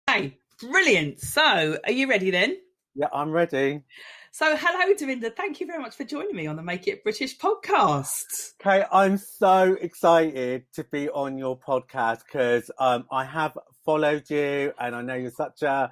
Hey, brilliant. So, are you ready then? Yeah, I'm ready. So, hello, Davinder. Thank you very much for joining me on the Make It British podcast. Okay, I'm so excited to be on your podcast because I have followed you, and I know you're such an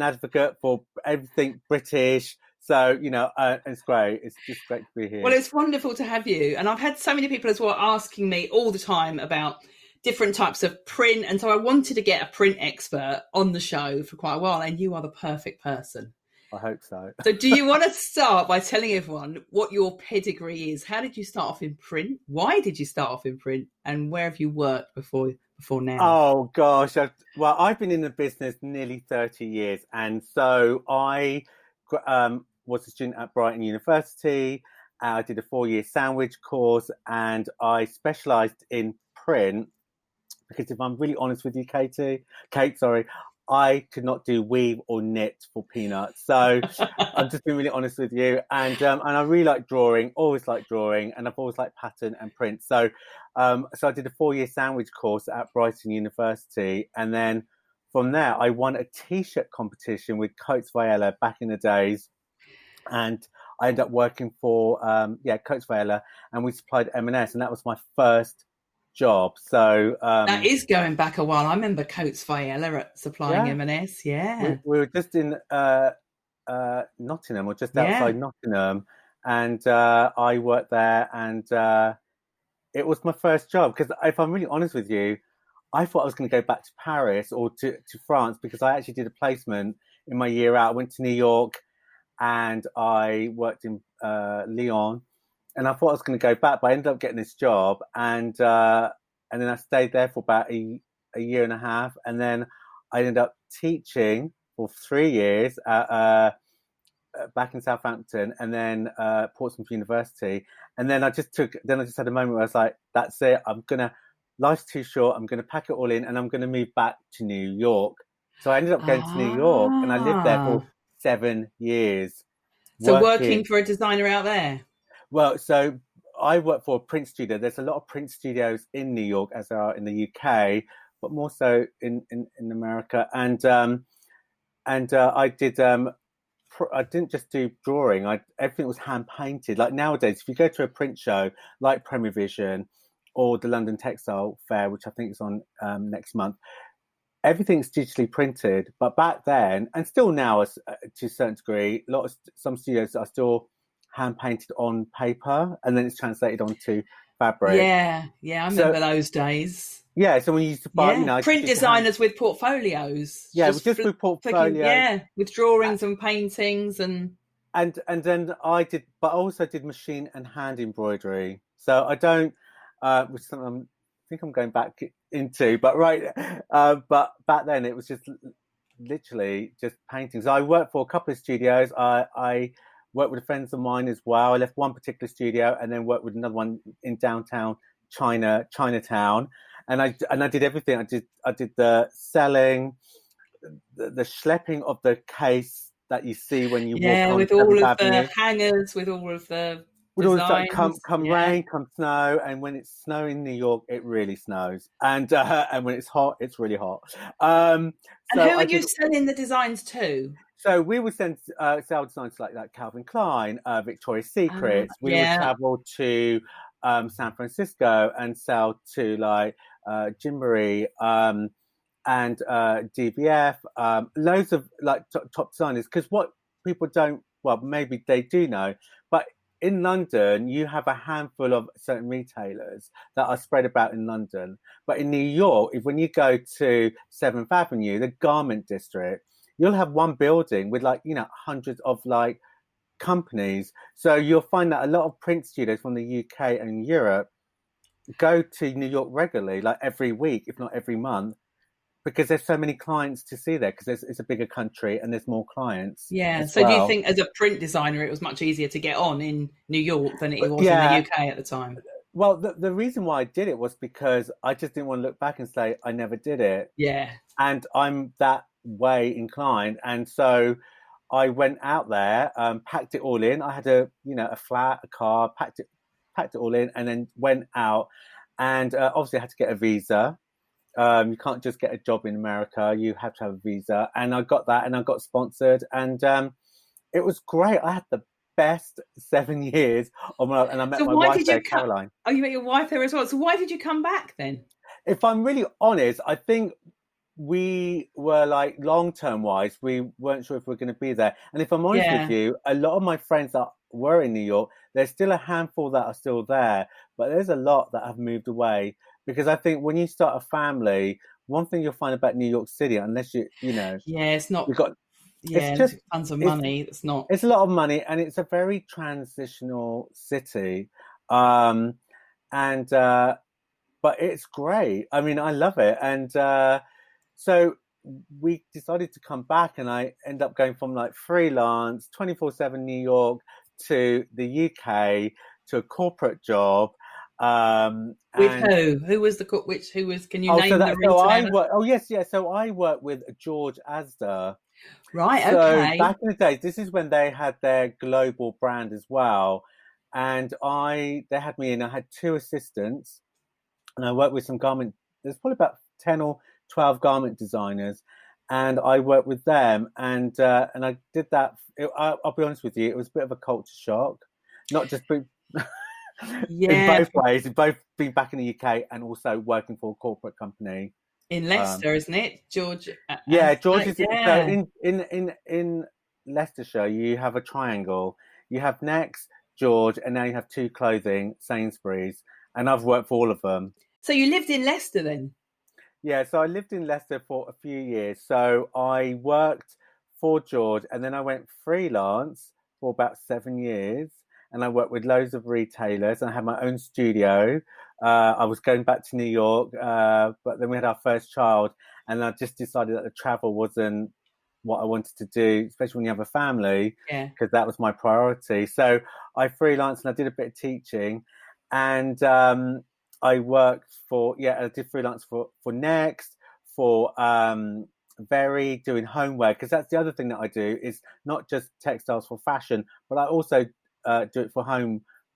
advocate for everything British. So it's great. It's just great to be Well, here. it's wonderful to have you. And I've had so many people as well asking me all the time about different types of print. And so I wanted to get a print expert on the show for quite a while. And you are the perfect person. I hope so. So, do you want to start by telling everyone what your pedigree is? How did you start off in print? Why did you start off in print? And where have you worked before now? Oh gosh, I've been in the business nearly 30 years, and so I was a student at Brighton University. I did a 4-year sandwich course, and I specialised in print because if I'm really honest with you, Kate, sorry, I could not do weave or knit for peanuts. So I'm just being really honest with you. And I really like drawing, always like drawing, and I've always liked pattern and print. So I did a 4-year sandwich course at Brighton University, and then from there I won a t-shirt competition with Coates Vayella back in the days, and I ended up working for Coates Vayella, and we supplied M&S, and that was my first job. So That is going back a while. I remember Coates Vayella at supplying yeah, M&S. we, Yeah, we were just in Nottingham, or just yeah. outside Nottingham, and I worked there, and it was my first job. Because if I'm really honest with you, I thought I was going to go back to Paris or to France, because I actually did a placement in my year out. I went to New York, and I worked in Lyon, and I thought I was going to go back, but I ended up getting this job, and then I stayed there for about a year and a half, and then I ended up teaching for 3 years back in Southampton, and then Portsmouth University, and then I just had a moment where I was like, "That's it. Life's too short. I'm gonna pack it all in, and I'm gonna move back to New York." So I ended up going to New York, and I lived there for Ah, 7 years so working working. for a designer out there. Well, so I work for a print studio. There's a lot of print studios in New York, as there are in the UK, but more so in America. And I didn't just do drawing. Everything was hand painted. Like nowadays, if you go to a print show like Premier Vision or the London Textile Fair, which I think is on next month, everything's digitally printed. But back then, and still now, to a certain degree, some studios are still hand painted on paper, and then it's translated onto fabric. Yeah, yeah. I So remember those days. yeah, so when you used to buy, Yeah, I just print used to hand, designers with portfolios, yeah, just just with flicking. portfolio. Yeah, with drawings and paintings and. And then but I also did machine and hand embroidery. So I don't, which is something I think I'm going back into. But but back then it was just literally just paintings. I worked for a couple of studios. I worked with friends of mine as well. I left one particular studio and then worked with another one in downtown Chinatown, and I did everything. I did the selling, the schlepping of the case that you see when you walk Yeah, on with all Seventh of the Avenue. hangers, with all of the With all this, like, designs. come Yeah. rain, come snow, and when it's snowing in New York, it really snows, and when it's hot, it's really hot. And who So are I you did. selling the designs to? So we would sell designs like Calvin Klein, Victoria's Secrets. We would Yeah. travel to San Francisco and sell to like Gymboree, and DVF, loads of like top designers. Because what people don't, well, maybe they do know, but in London, you have a handful of certain retailers that are spread about in London. But in New York, when you go to 7th Avenue, the garment district, you'll have one building with like, hundreds of like companies. So you'll find that a lot of print studios from the UK and Europe go to New York regularly, like every week, if not every month, because there's so many clients to see there, because it's a bigger country and there's more clients Yeah. as So do you well. think as a print designer it was much easier to get on in New York than it But was in the yeah, UK at the time? well, the reason why I did it was because I just didn't want to look back and say I never did it. Yeah. And I'm that way inclined. And so I went out there, packed it all in. I had a flat, a car, packed it all in, and then went out. And obviously I had to get a visa. You can't just get a job in America. You have to have a visa. And I got that, and I got sponsored, and it was great. I had the best 7 years of my life, and I met So my why wife did there, you come? Caroline. Oh, you met your wife there as well. So why did you come back then? If I'm really honest, I think we were like long-term wise, we weren't sure if we are going to be there. And if I'm honest with Yeah, you, a lot of my friends that were in New York, there's still a handful that are still there, but there's a lot that have moved away. Because I think when you start a family, one thing you'll find about New York City, unless yeah, it's not. you've got, it's Yeah, just, tons of it's, money. It's not. it's a lot of money, and it's a very transitional city. Um, and, but it's great. I mean, I love it. And, so we decided to come back, and I end up going from like freelance 24/7 New York to the UK to a corporate job. With And who? Who was the which? Who was? Can you oh, name the so I retailer? work. Oh yes, yes. So I work with George Asda. Right. So Okay. back in the days, this is when they had their global brand as well, and they had me in. I had two assistants, and I worked with some garment. There's probably about 10 or 12 garment designers, and I worked with them, and I did that. I'll be honest with you, it was a bit of a culture shock, not just in Yeah, both ways, in both being back in the UK and also working for a corporate company. in Um, Leicester, isn't it, George? yeah, As George is so yeah. in Leicestershire. You have a triangle. You have Next, George, and now you have two clothing, Sainsbury's, and I've worked for all of them. So you lived in Leicester then? Yeah, so I lived in Leicester for a few years. So I worked for George, and then I went freelance for about 7 years, and I worked with loads of retailers. And I had my own studio. I was going back to New York, but then we had our first child, and I just decided that the travel wasn't what I wanted to do, especially when you have a family, Yeah. because that was my priority. So I freelanced, and I did a bit of teaching, and I worked I did freelance for Next, for Very, doing homeware, because that's the other thing that I do is not just textiles for fashion, but I also do it for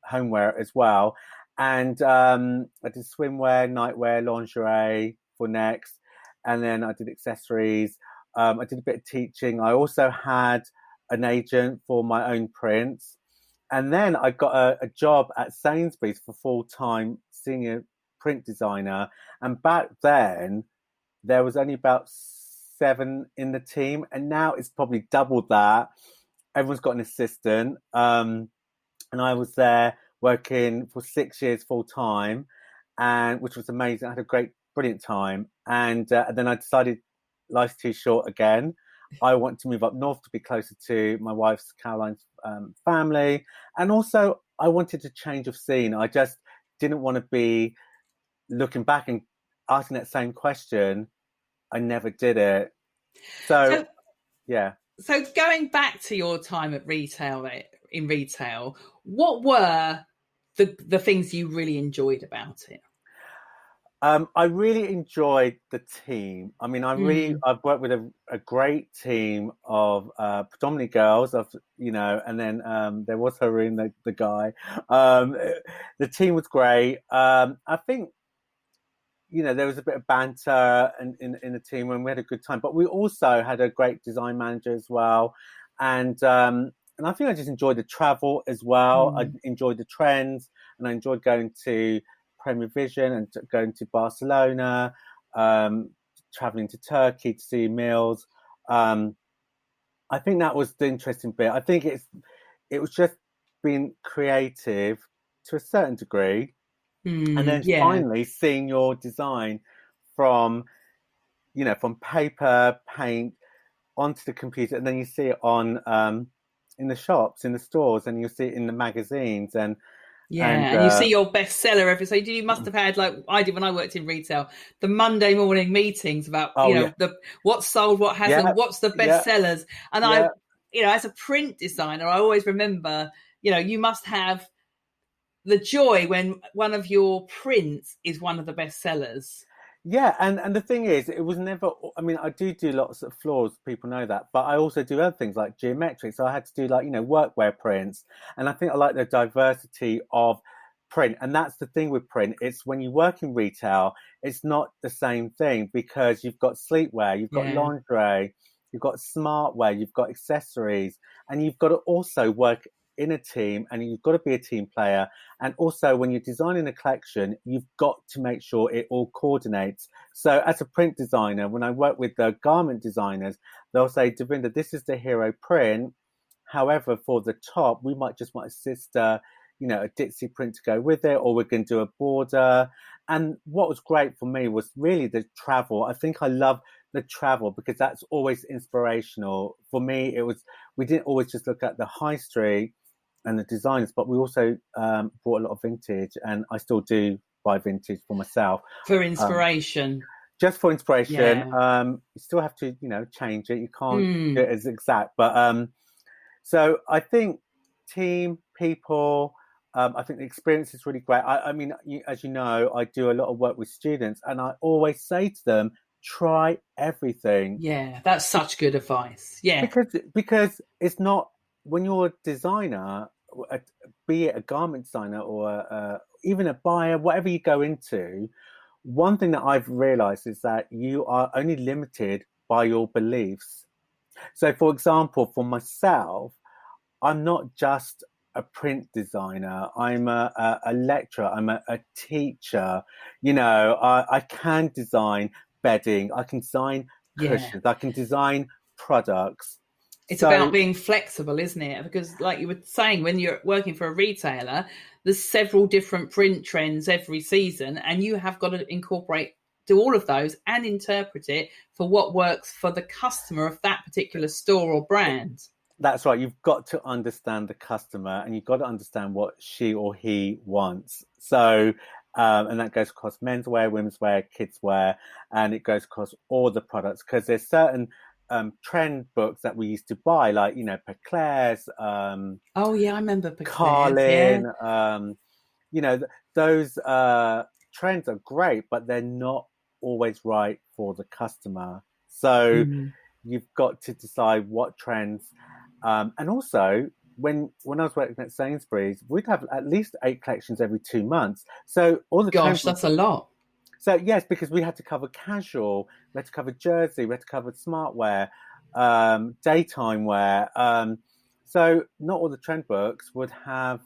homeware as well. And I did swimwear, nightwear, lingerie for Next, and then I did accessories. I did a bit of teaching. I also had an agent for my own prints. And then I got a job at Sainsbury's for full-time senior print designer. And back then, there was only about 7 in the team. And now it's probably doubled that. Everyone's got an assistant. And I was there working for 6 years full-time, and which was amazing. I had a brilliant time. And then I decided life's too short again. I want to move up north to be closer to my wife's, Caroline's, family. And also, I wanted a change of scene. I just didn't want to be looking back and asking that same question. I never did it. So, So yeah. so going back to your time at retail, what were the things you really enjoyed about it? I really enjoyed the team. I mean, Mm. I've worked with a great team of predominantly girls, and then there was Haroon, the guy. The team was great. I think, there was a bit of banter in the team when we had a good time, but we also had a great design manager as well. And I think I just enjoyed the travel as well. I Mm. enjoyed the trends, and I enjoyed going to Premier Vision and going to Barcelona, traveling to Turkey to see meals. Um, I think that was the interesting bit. I think it was just being creative to a certain degree, and Mm. then Yeah. finally seeing your design from from paper, paint onto the computer, and then you see it on in the shops, in the stores, and you see it in the magazines, and Yeah, and you see your bestseller every so you must have had, like I did when I worked in retail, the Monday morning meetings about oh yeah, the what's sold, what yeah, hasn't, what's the yeah, bestsellers. And I, yeah. as a print designer, I always remember, you must have the joy when one of your prints is one of the bestsellers. Yeah, and the thing is, it was never. I mean, I do lots of floors. People know that, but I also do other things like geometric. So I had to do like workwear prints, and I think I like the diversity of print. And that's the thing with print. It's when you work in retail, it's not the same thing, because you've got sleepwear, you've got Yeah. lingerie, you've got smartwear, you've got accessories, and you've got to also work in a team, and you've got to be a team player. And also, when you're designing a collection, you've got to make sure it all coordinates. So as a print designer, when I work with the garment designers, they'll say, Davinder, this is the hero print. However, for the top, we might just want a sister, a ditzy print to go with it, or we're going to do a border. And what was great for me was really the travel. I think I love the travel, because that's always inspirational. For me, we didn't always just look at the high street and the designers, but we also bought a lot of vintage, and I still do buy vintage for myself. For inspiration. Just for inspiration. Yeah. You still have to, change it. You can't do it as exact. But so I think team, people, I think the experience is really great. I mean, as you know, I do a lot of work with students, and I always say to them, try everything. Yeah, that's such good advice. Yeah. Because it's not, when you're a designer, be it a garment designer or even a buyer, whatever you go into, one thing that I've realized is that you are only limited by your beliefs. So, for example, for myself, I'm not just a print designer. I'm a lecturer. I'm a teacher. I can design bedding. I can design cushions. I can design products. It's about being flexible, isn't it? Because like you were saying, when you're working for a retailer, there's several different print trends every season, and you have got to do all of those and interpret it for what works for the customer of that particular store or brand. That's right. You've got to understand the customer, and you've got to understand what she or he wants. So, and that goes across menswear, womenswear, kidswear, and it goes across all the products, because there's certain trend books that we used to buy, like, Peclair's. Oh yeah, I remember Peclair's. Carlin. Yeah. Those trends are great, but they're not always right for the customer. So you've got to decide what trends. And also, when I was working at Sainsbury's, we'd have at least 8 collections every 2 months. So all the Gosh, that's a lot. So yes, because we had to cover casual, we had to cover jersey, we had to cover smartwear, daytime wear. So not all the trend books would have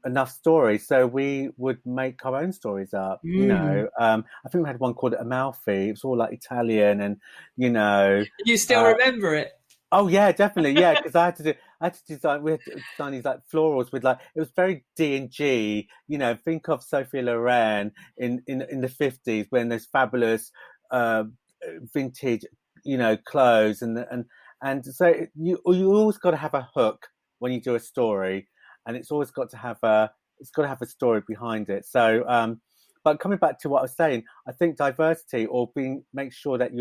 enough stories, so we would make our own stories up. I think we had one called Amalfi. It was all like Italian, and You still remember it? Oh yeah, definitely. Yeah, because I had to design. We had to design these like florals with it was very D&G. Think of Sophia Loren in the 50s, when there's fabulous vintage, clothes, and so you always got to have a hook when you do a story, and it's always got to have a story behind it. So, but coming back to what I was saying, I think diversity, or make sure that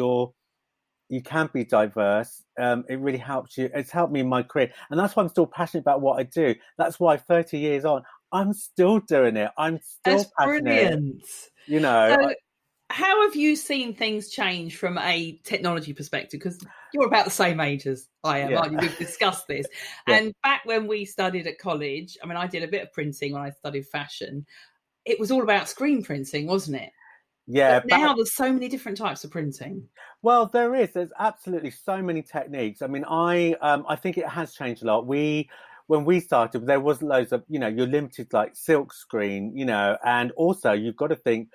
you can be diverse. It really helps you. It's helped me in my career. And that's why I'm still passionate about what I do. That's why 30 years on, I'm still doing it. I'm still That's passionate. Brilliant. So how have you seen things change from a technology perspective? Because you're about the same age as I am, aren't you? We've discussed this. Yeah. And back when we studied at college, I mean, I did a bit of printing when I studied fashion. It was all about screen printing, wasn't it? Yeah. But now there's so many different types of printing. Well, there's absolutely so many techniques. I mean, I think it has changed a lot. When we started, there was loads of, you're limited, like silk screen, and also you've got to think,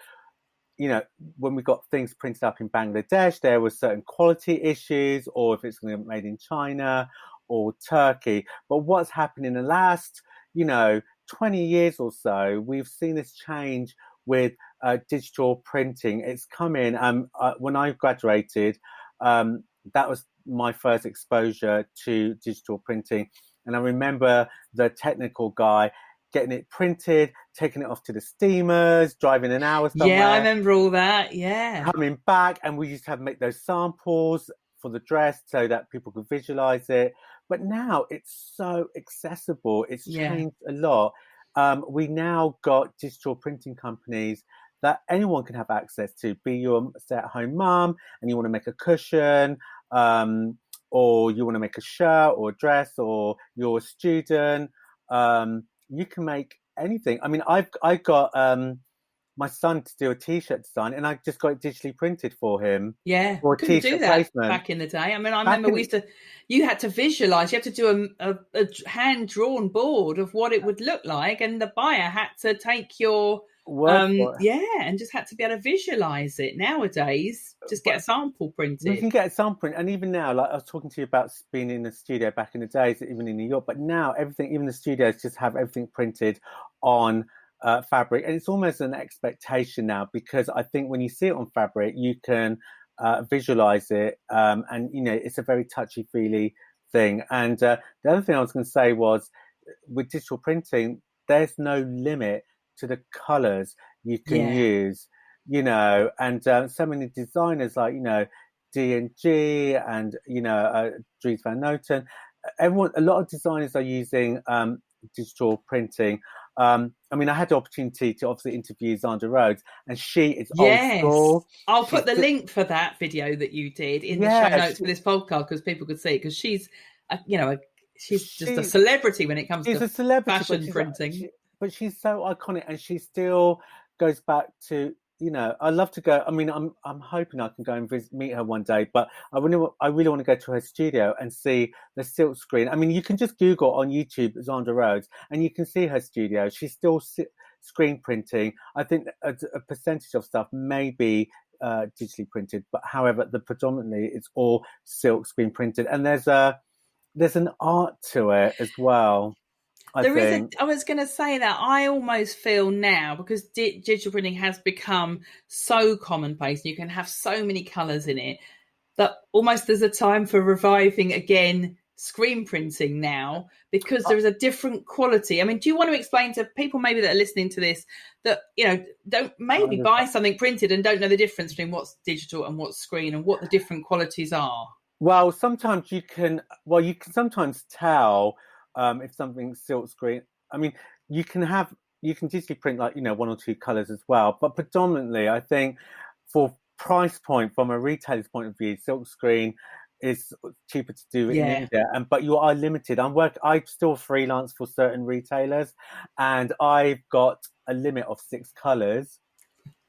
when we got things printed up in Bangladesh, there was certain quality issues, or if it's going to be made in China or Turkey. But what's happened in the last, 20 years or so, we've seen this change with digital printing. It's come in. When I graduated, that was my first exposure to digital printing. And I remember the technical guy getting it printed, taking it off to the steamers, driving an hour somewhere. Yeah, I remember all that. Yeah. Coming back, and we used to have to make those samples for the dress so that people could visualize it. But now it's so accessible. It's changed a lot. We now got digital printing companies that anyone can have access to. Be you a stay-at-home mum and you want to make a cushion, or you want to make a shirt or a dress, or you're a student, you can make anything. I mean, I got my son to do a t-shirt design, and I just got it digitally printed for him Yeah, for a couldn't do t-shirt that placement. back in the day. I mean, I Back remember in you had to visualize, you had to do a hand drawn board of what it would look like, and the buyer had to take your, word for it. yeah, and just had to be able to visualize it. Nowadays, just get a But sample we printed. can get a sample, and even now, like I was talking to you about being in the studio back in the days, even in New York, but now everything, even the studios just have everything printed on fabric, and it's almost an expectation now, because I think when you see it on fabric, you can visualize it, and it's a very touchy-feely thing. And the other thing I was going to say was, with digital printing, there's no limit to the colors you can Yeah. use, and so many designers like D&G and Dries Van Noten, a lot of designers are using digital printing. I mean, I had the opportunity to obviously interview Zandra Rhodes, and she is old Yes. school. I'll She's put the link for that video that you did in the show yeah, notes for this podcast because people could see it, because she's just a she celebrity when it comes she's to a celebrity, but fashion printing. she's so iconic, and she still goes back to. I love to go. I mean, I'm hoping I can go and meet her one day, but I really want to go to her studio and see the silk screen. I mean, you can just Google on YouTube Zandra Rhodes, and you can see her studio. She's still screen printing. I think a percentage of stuff may be digitally printed, but however, predominantly it's all silk screen printed, and there's an art to it as well, I think. I was going to say that I almost feel now, because digital printing has become so commonplace, you can have so many colors in it, that almost there's a time for reviving again screen printing now, because there is a different quality. I mean, do you want to explain to people maybe that are listening to this that don't maybe buy something printed and don't know the difference between what's digital and what's screen and what the different qualities are? Well, sometimes you can sometimes tell if something's silk screen. I mean, you can digitally print like one or two colors as well, but predominantly I think for price point, from a retailer's point of view, silk screen is cheaper to do in Yeah. India, but you are limited. I still freelance for certain retailers, and I've got a limit of 6 colors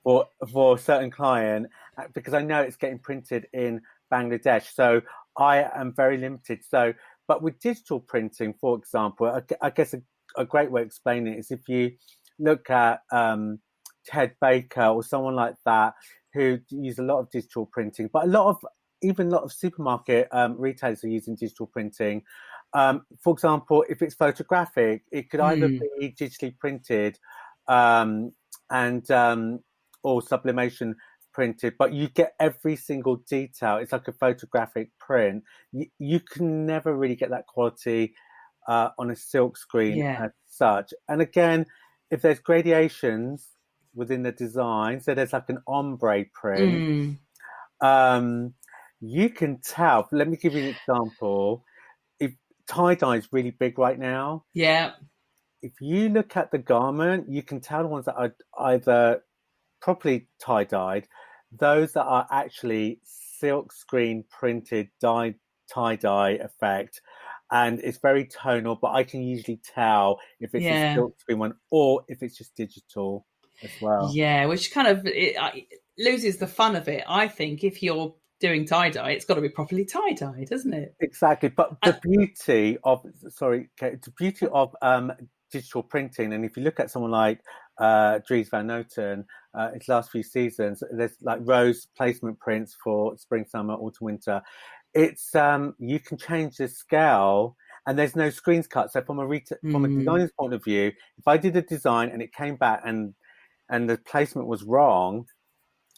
for a certain client, because I know it's getting printed in Bangladesh. So I am very limited. So, but with digital printing, for example, I guess a great way of explaining it is if you look at Ted Baker or someone like that, who use a lot of digital printing, but a lot of supermarket retailers are using digital printing. For example, if it's photographic, it could either be digitally printed or sublimation printed, but you get every single detail. It's like a photographic print. You can never really get that quality on a silk screen as such. And again, if there's gradations within the design, so there's like an ombre print, you can tell. Let me give you an example. If tie-dye is really big right now, if you look at the garment, you can tell the ones that are either properly tie-dyed, those that are actually silk screen printed tie-dye effect, and it's very tonal, but I can usually tell if it's a silk screen one or if it's just digital as well. Yeah, which kind of it loses the fun of it, I think. If you're doing tie-dye, it's got to be properly tie-dyed, doesn't it? Exactly, but the beauty of digital printing, and if you look at someone like Dries Van Noten, his last few seasons, there's like rose placement prints for spring, summer, autumn, winter. It's you can change the scale, and there's no screens cut. So from a designer's point of view, if I did a design and it came back and the placement was wrong,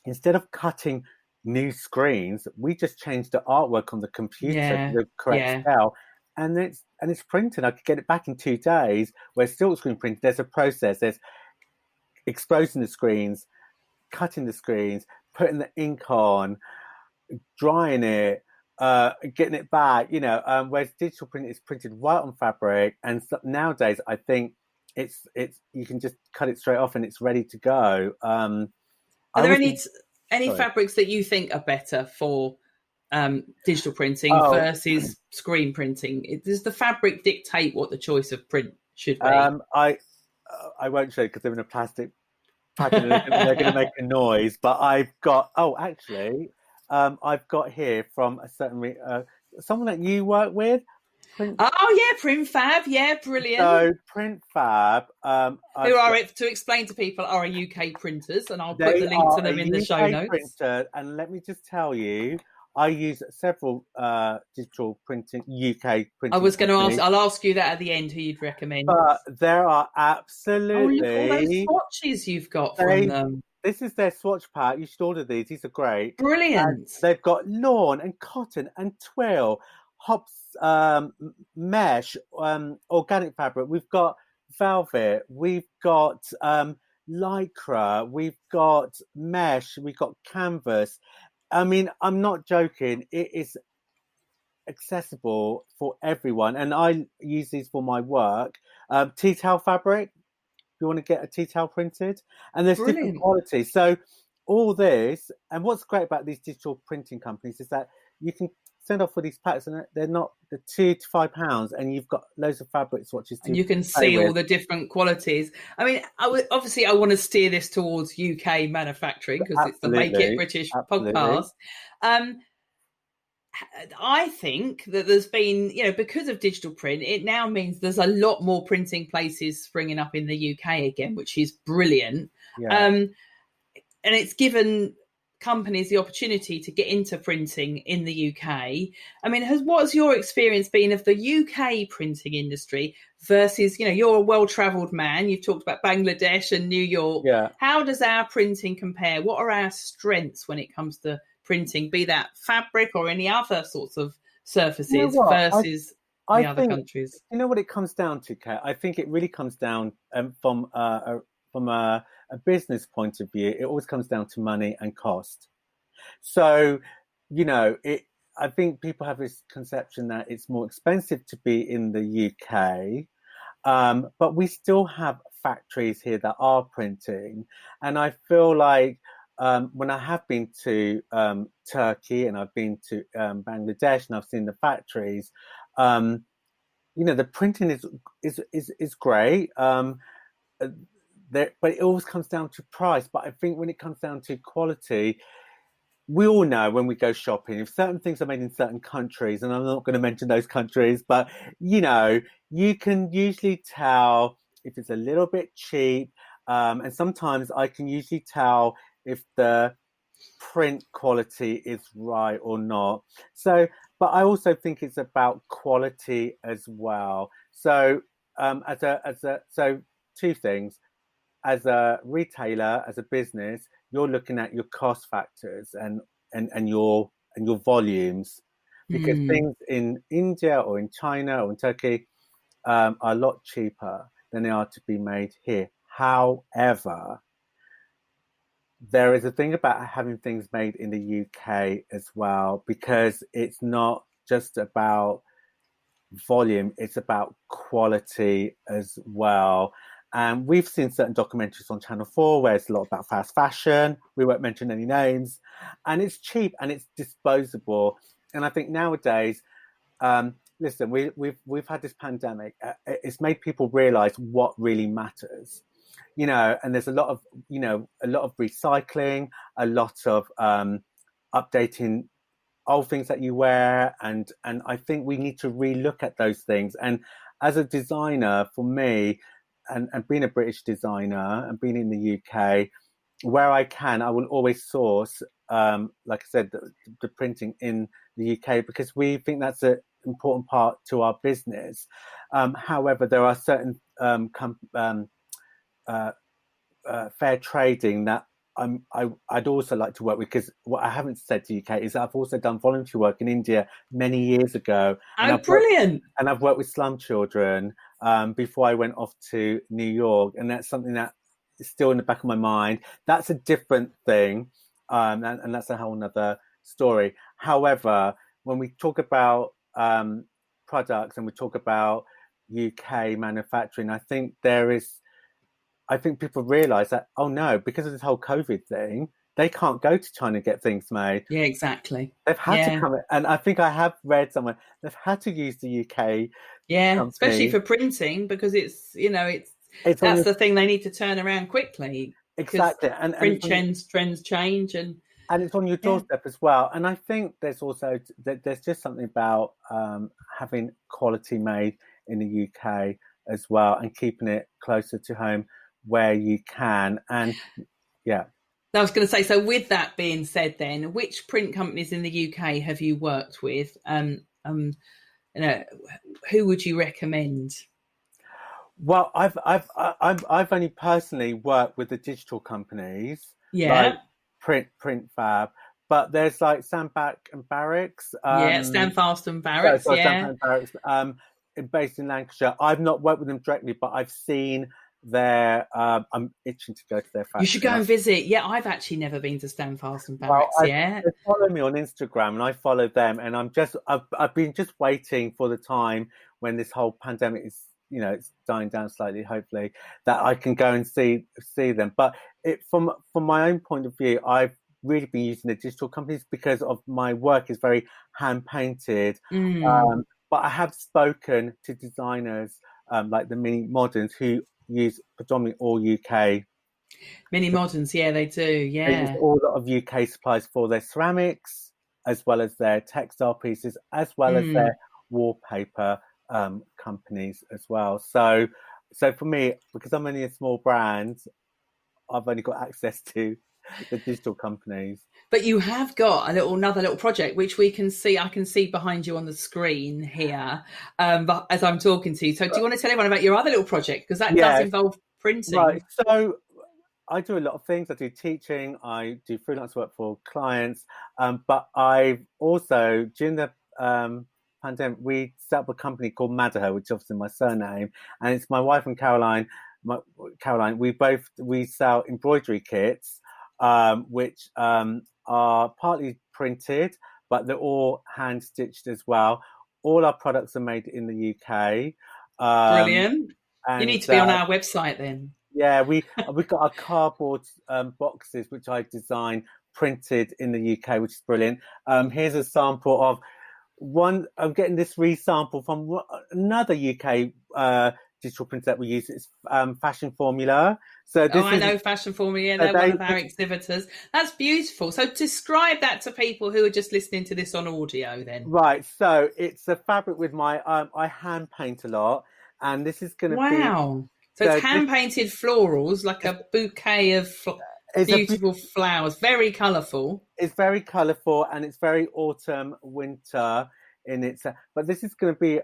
instead of cutting new screens, we just changed the artwork on the computer to the correct scale, and it's printed. I could get it back in 2 days. Where silk screen printing, there's a process. There's exposing the screens, cutting the screens, putting the ink on, drying it, getting it back. Whereas digital print is printed right on fabric, and nowadays I think it's you can just cut it straight off and it's ready to go. Are there any fabrics that you think are better for digital printing versus screen printing? Does the fabric dictate what the choice of print should be? I won't show you because they're in a plastic packet and they're going to make a noise. But I've got, I've got here from a certain someone that you work with, Print. Oh yeah, Print Fab, yeah, brilliant. So Print Fab, Who I've are got, it to explain to people are UK printers, and I'll put they the link are to a them in the show UK notes. printer, and let me just tell you, I use several digital printing UK I printing was going to ask. companies, I'll ask you that at the end. Who you'd recommend? but there are Oh, look all those absolutely swatches you've got from they. them. This is their swatch pack. You should order these. These are great. And Brilliant. they've got lawn and cotton and twill, hops, mesh, organic fabric. We've got velvet. We've got lycra. We've got mesh. We've got canvas. I mean, I'm not joking. It is accessible for everyone, and I use these for my work. Tea towel fabric. If you want to get a tea towel printed, and there's different Brilliant. qualities. So all this, and what's great about these digital printing companies is that you can send off for these packs, and they're not the £2 to £5, and you've got loads of fabric swatches And to you can play see all with. the different qualities. I mean, obviously, I want to steer this towards UK manufacturing because it's the Make It Absolutely, British absolutely, podcast. Um, I think that there's been, because of digital print, it now means there's a lot more printing places springing up in the UK again, which is brilliant. yeah. And it's given companies the opportunity to get into printing in the UK. I mean, what has your experience been of the UK printing industry versus, you're a well-travelled man. You've talked about Bangladesh and New York. Yeah. How does our printing compare? What are our strengths when it comes to printing, be that fabric or any other sorts of surfaces You know what? versus I the other think countries? you know what it comes down to, Kat. I think it really comes down from a business point of view. It always comes down to money and cost. So, I think people have this conception that it's more expensive to be in the UK, but we still have factories here that are printing, and I feel like when I have been to Turkey and I've been to Bangladesh and I've seen the factories, the printing is great. But it always comes down to price. But I think when it comes down to quality, we all know when we go shopping, if certain things are made in certain countries, and I'm not going to mention those countries, but you can usually tell if it's a little bit cheap. And sometimes I can usually tell if the print quality is right or not. So, but I also think it's about quality as well. So, so two things. As a retailer, as a business, you're looking at your cost factors and your volumes, because things in India or in China or in Turkey are a lot cheaper than they are to be made here. However, there is a thing about having things made in the UK as well, because it's not just about volume, it's about quality as well. And we've seen certain documentaries on Channel 4 where it's a lot about fast fashion. We won't mention any names. And it's cheap and it's disposable. And I think nowadays, listen, we've had this pandemic. It's made people realize what really matters. And there's a lot of recycling, a lot of updating old things that you wear, and I think we need to relook at those things. And as a designer, for me, and being a British designer and being in the UK, where I can, I will always source, like I said, the printing in the UK, because we think that's an important part to our business. However, there are certain fair trading that I'd also like to work with, because what I haven't said to you, Kate, is that I've also done voluntary work in India many years ago. Oh, brilliant. I've worked with slum children before I went off to New York. And that's something that is still in the back of my mind. That's a different thing. And that's a whole nother story. However, when we talk about products and we talk about UK manufacturing, I think people realise that, oh no, because of this whole COVID thing, they can't go to China and get things made. Yeah, exactly. They've had to come, and I think I have read somewhere they've had to use the UK. Yeah, company. especially for printing, because it's It's on That's your the thing, they need to turn around quickly because exactly, and print it's on your, trends change, and it's on your yeah. doorstep as well. And I think there's also there's just something about having quality made in the UK as well, and keeping it closer to home where you can. And yeah. I was going to say, so with that being said, then which print companies in the UK have you worked with? You know, who would you recommend? Well, I've only personally worked with the digital companies like Yeah, Print Fab, but there's like Sandback and Barracks. yeah, Standfast and Sorry, Barracks. sorry, Sandback Yeah, and Barracks. Based in Lancashire. I've not worked with them directly, but I've seen their. I'm itching to go to their you should factory. go and visit. Yeah, I've actually never been to Standfast and Well, Barracks. Yeah. they follow me on Instagram, and I follow them, and I've been just waiting for the time when this whole pandemic is, it's dying down slightly, hopefully, that I can go and see them. But from my own point of view, I've really been using the digital companies because of my work is very hand painted. Mm. But I have spoken to designers like the Mini Moderns who use predominantly all UK. Mini Moderns, yeah, they do. They use Yeah. all lot of UK supplies for their ceramics, as well as their textile pieces, as well as Mm. their wallpaper companies as well. So for me, because I'm only a small brand, I've only got access to the digital companies. But you have got another little project which we can see. I can see behind you on the screen here, but as I'm talking to you. So, do you want to tell everyone about your other little project because that does Yeah, involve right. printing? So I do a lot of things. I do teaching. I do freelance work for clients. But I've also, during the pandemic, we set up a company called Madaher, which is obviously my surname, and it's my wife and Caroline. Caroline, we sell embroidery kits, which are partly printed, but they're all hand stitched as well. All our products are made in the UK, Brilliant. You and need to be on our website then. yeah, we've got our cardboard boxes which I designed printed in the UK, which is brilliant. Here's a sample of one. I'm getting this resample from another UK digital printer that we use. It's Fashion Formula. So Oh, this I is know Fashion Formula. so They're one of our exhibitors. That's beautiful. So describe that to people who are just listening to this on audio then. right. So it's a fabric with my I hand paint a lot, and this is going to be Wow. So it's so this hand painted florals, like a bouquet of is a beautiful flowers, very colourful. it's very colourful and it's very autumn winter in its. But this is going to be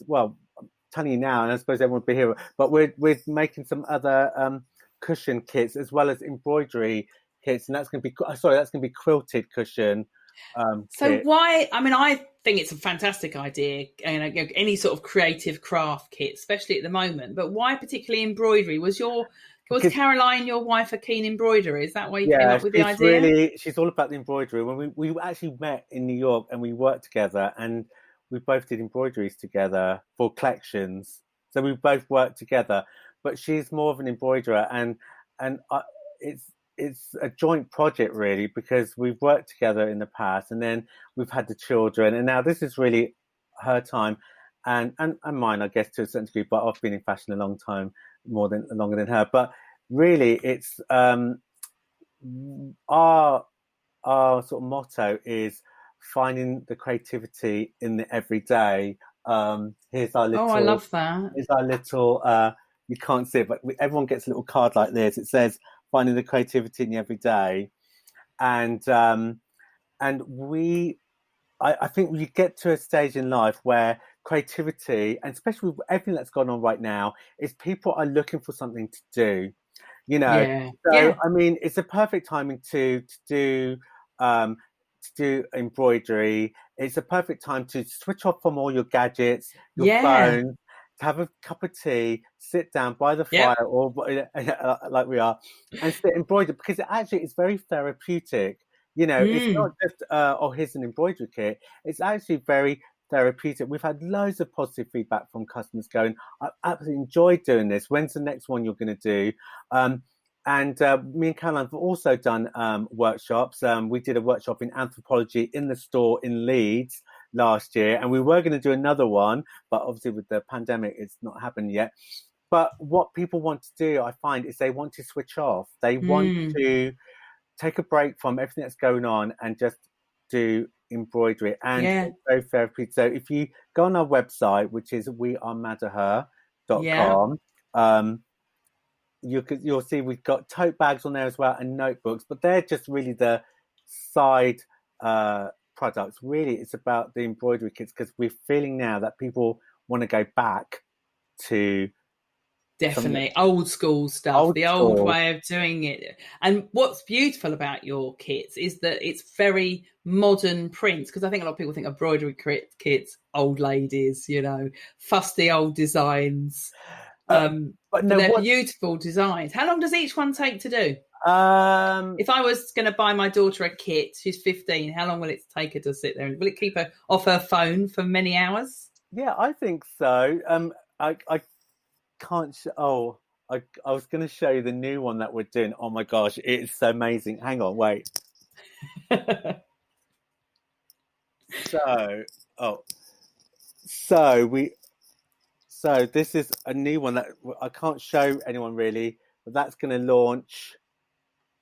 well, I'm telling you now, and I suppose everyone will be here. But we're making some other cushion kits as well as embroidery kits, and that's going to be that's going to be quilted cushion So kit. why? I mean, I think it's a fantastic idea, and any sort of creative craft kit, especially at the moment. But why particularly embroidery? Was Because Caroline, your wife, a keen embroiderer? Is that why you came yeah, up with the idea? she's all about the embroidery. When we actually met in New York and we worked together, and we both did embroideries together for collections. So we both worked together. But she's more of an embroiderer, and it's a joint project really because we've worked together in the past, and then we've had the children, and now this is really her time, and mine, I guess, to a certain degree. But I've been in fashion a long time, longer than her. But really, it's our sort of motto is finding the creativity in the everyday. Here's our Oh, I little, love that. here's our little. You can't see it, but everyone gets a little card like this. It says finding the creativity in the everyday, and I think you get to a stage in life where creativity, and especially with everything that's gone on right now, is people are looking for something to do. You know, Yeah, so yeah, I mean, it's a perfect timing um, to do embroidery. It's a perfect time to switch off from all your gadgets, your yeah, phone, to have a cup of tea, sit down by the yep. fire, or like we are, and sit embroider because it actually is very therapeutic. It's Mm. not just oh, here's an embroidery kit. It's actually very therapeutic. We've had loads of positive feedback from customers going, I absolutely enjoyed doing this. When's the next one you're going to do? And me and Caroline have also done workshops. We did a workshop in anthropology in the store in Leeds last year, and we were going to do another one, but obviously with the pandemic, it's not happened yet. But what people want to do, I find, is they want to switch off. They want Mm, to take a break from everything that's going on and just do embroidery and yeah, also therapy. So if you go on our website, which is yeah, wearemadaher.com, you'll see we've got tote bags on there as well and notebooks, but they're just really the side products. Really, it's about the embroidery kits because we're feeling now that people want to go back to some definitely. Old school stuff, old the old school. way of doing it. And what's beautiful about your kits is that it's very modern prints, because I think a lot of people think embroidery kits, old ladies, fusty old designs. Uh, but But no, they're what? beautiful designs. How long does each one take to do? Um, If I was going to buy my daughter a kit, she's 15, how long will it take her to sit there? Will it keep her off her phone for many hours? yeah, I think so. I can't. I was going to show you the new one that we're doing. Oh my gosh, it's so amazing. Hang on, wait. So, oh, so we, so this is a new one that I can't show anyone really, but that's going to launch.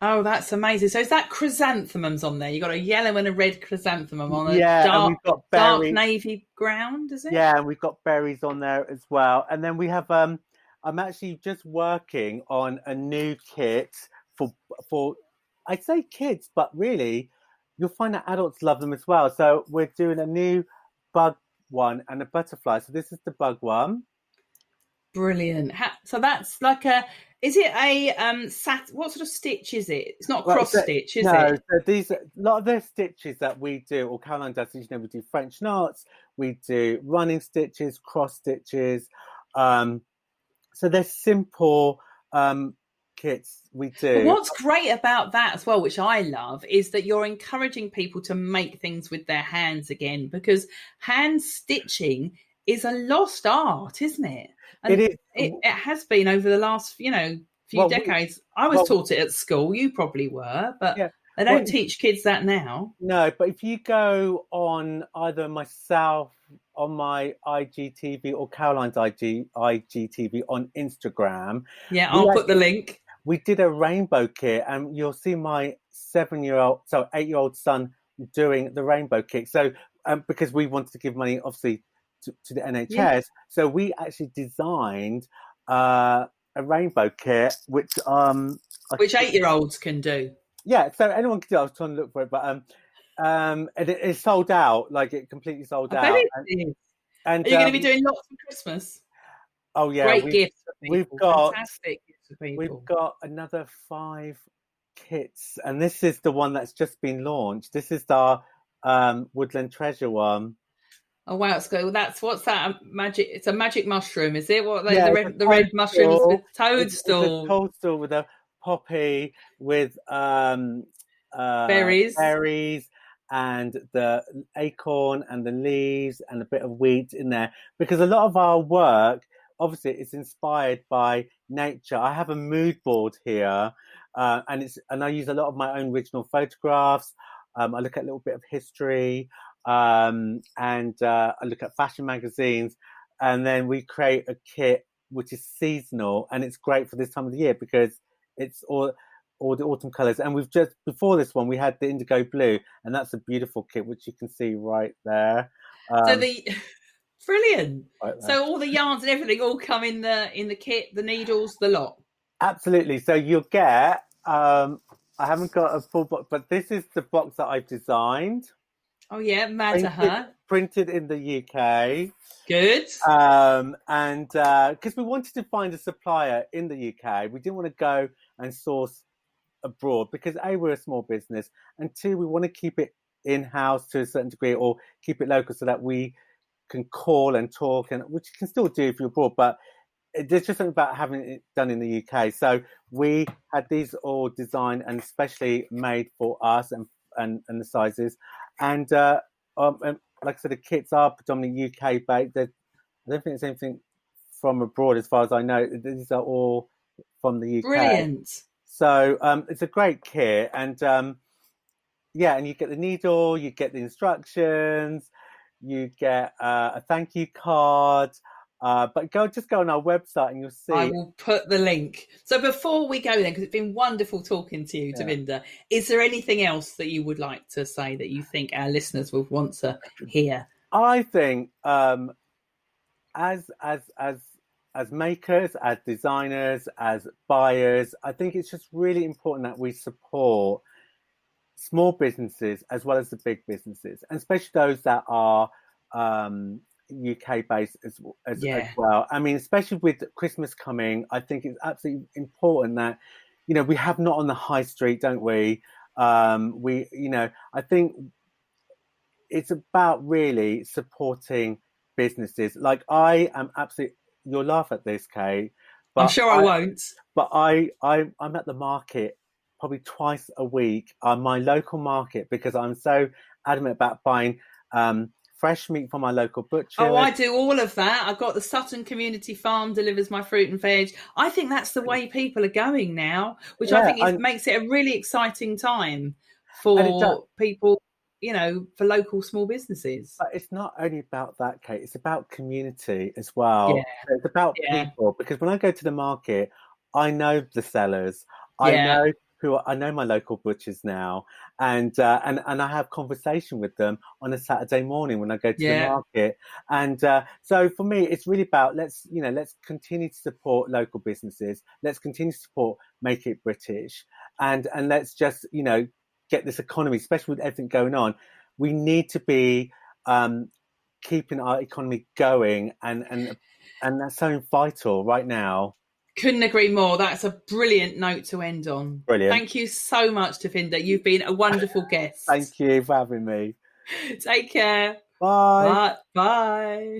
Oh, that's amazing. So is that chrysanthemums on there? You got a yellow and a red chrysanthemum on a Yeah, and dark we've got dark berry. navy ground, is it? Yeah, and we've got berries on there as well. And then we have I'm actually just working on a new kit for for I'd say kids, but really you'll find that adults love them as well. So we're doing a new bug one and a butterfly. So this is the bug one. Brilliant. So that's like a, is it a what sort of stitch is it? It's not a Well, cross stitch, is no, it? so these a lot of the stitches that we do, or Caroline does, we do French knots, we do running stitches, cross stitches. Um, So they're simple kits we But do. what's great about that as well, which I love, is that you're encouraging people to make things with their hands again, because hand stitching is a lost art, isn't it? It And is it has been over the last, few well, we decades. I was well, taught it at school. You probably were, but yeah. they Well, don't teach kids that now. no, but if you go on either myself on my IGTV or Caroline's IGTV on Instagram, Yeah, we I'll put the actually link. we did a rainbow kit, and you'll see my 7-year-old, so 8-year-old son doing the rainbow kit. So because we wanted to give money, obviously, to the Yeah. NHS, so we actually designed a rainbow kit, which I Which 8-year-olds can do. yeah, so anyone can do. I was trying to look for it, but and it sold out, like it completely sold I bet out, it is. and Are you going to be doing lots for Christmas? oh yeah, Great gifts for we've people. got Fantastic gifts for we've people. got another 5 kits, and this is the one that's just been launched. This is our Woodland Treasure one. Oh wow, it's good. Well, that's, what's that? Magic. It's a magic mushroom, is it? What, Yeah, it's a the red mushrooms with toadstool. It's a toadstool, toadstool with a poppy with berries. berries and the acorn and the leaves and a bit of wheat in there, because a lot of our work obviously is inspired by nature. I have a mood board here, and I use a lot of my own original photographs. I look at a little bit of history, and I look at fashion magazines, and then we create a kit which is seasonal, and it's great for this time of the year because it's all the autumn colors. And we've just before this one we had the indigo blue, and that's a beautiful kit which you can see right there. So Um, the brilliant. right there. So all the yarns and everything all come in the kit, the needles, the lot. Absolutely. So you'll get. I haven't got a full box, but this is the box that I've designed, Oh yeah, printed, Madaher. printed in the UK. Good. And because we wanted to find a supplier in the UK, we didn't want to go and source abroad because A, we're a small business, and two, we want to keep it in house to a certain degree, or keep it local so that we can call and talk, and which you can still do if you're abroad, but there's just something about having it done in the UK. So we had these all designed and specially made for us, and the sizes, and like I said, the kits are predominantly UK based. I don't think there's anything from abroad as far as I know. These are all from the UK. Brilliant. So it's a great kit, and yeah, and you get the needle, you get the instructions, you get a thank you card, But just go on our website and you'll I see. will put the link. So before we go then, because it's been wonderful talking to you, Yeah. Davinder, is there anything else that you would like to say that you think our listeners would want to hear? I think as makers, as designers, as buyers, I think it's just really important that we support small businesses as well as the big businesses, and especially those that are UK based as well. I mean, especially with Christmas coming, I think it's absolutely important that, you know, we have not on the high street, don't we? I think it's about really supporting businesses. Like, I am absolutely, you'll laugh at this, Kate, but I'm sure I won't. But I'm at the market probably twice a week on my local market because I'm so adamant about buying fresh meat from my local butcher. Oh, I do all of that. I've got the Sutton Community Farm delivers my fruit and veg. I think that's the way people are going now, which I think makes it a really exciting time for people, you know, for local small businesses. But it's not only about that, Kate. It's about community as well. Yeah. It's about people, because when I go to the market, I know the sellers. I know my local butchers now, and I have conversation with them on a Saturday morning when I go to the market. And so for me, it's really about let's continue to support local businesses. Let's continue to support Make It British, and let's just, you know, get this economy, especially with everything going on. We need to be keeping our economy going, and that's so vital right now. Couldn't agree more. That's a brilliant note to end on. Brilliant. Thank you so much, Davinder. You've been a wonderful guest. Thank you for having me. Take care. Bye. Bye.